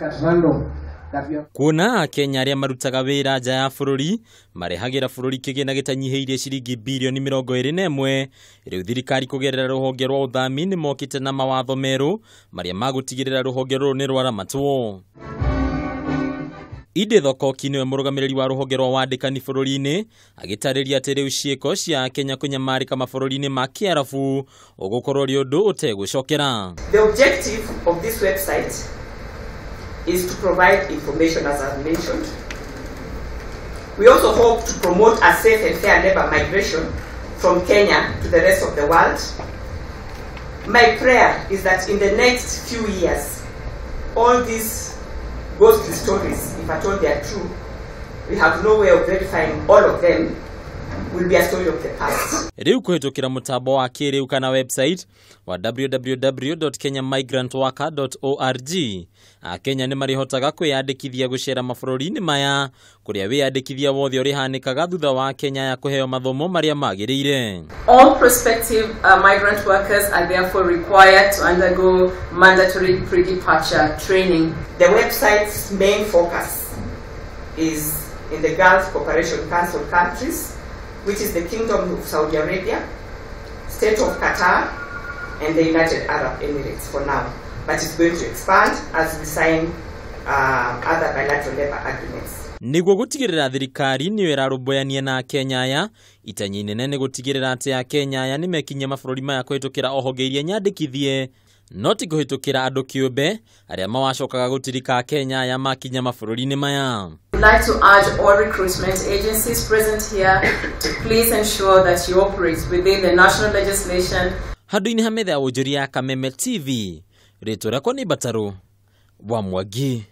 at random. Kuona Kenya aria marutaga wira nja ya bururi marehagira bururi kigina gitanyiheirie ciringi bilioni 21 riu thirikari kugerera ruhonge rwa uthami ni mokite na mawatho meru maria magutigirira ruhonge ruru ni rwaramatwo. Ide Thokoki niwe murugamiriri wa ruhonge rwa wandikani bururi-ini agitariria ati riu ciiko cia Kenya kunyamarika mabururi-ini ma kiarabu ugukorwo ri undu utegucokera. The objective of this website is to provide information, as I've mentioned. We also hope to promote a safe and fair labor migration from Kenya to the rest of the world. My prayer is that in the next few years, all these ghostly stories, if at all they are true, we have no way of verifying all of them, will be a story of the past. Riu kuhitukira mutambo wa kiriu kana website wa www.kenyamigrantworker.org Kenya ni marihotaga kwiyandikithia gucera mabururi-ini maya kuria wiyandikithia wothe urihanikaga thutha wa Kenya ya kuheo mathomo maria magirire. All prospective migrant workers are therefore required to undergo mandatory pre-departure training. The website's main focus is in the Gulf Cooperation Council countries, which is the Kingdom of Saudi Arabia, State of Qatar, and the United Arab Emirates for now. But it's going to expand as we sign other bilateral labor agreements. Niguo gutigirira thirikari niyo irarumboyania na Kenya ya itanyi nene ni gutigirira ati ya Kenya ya nimekinya mabururi maya kuhitukira ohonge iria nyandikithie no ti kuhitukira andu kiumbe aria mawacokaga gutirika Kenya ya makinya mabururi-ini maya. I'd like to urge all recruitment agencies present here to please ensure that you operate within the national legislation. Handu-ini ha metha ya wonjoria ya Kameme TV, rĩtwa rĩakwa nĩ Bataru wa Mwangi.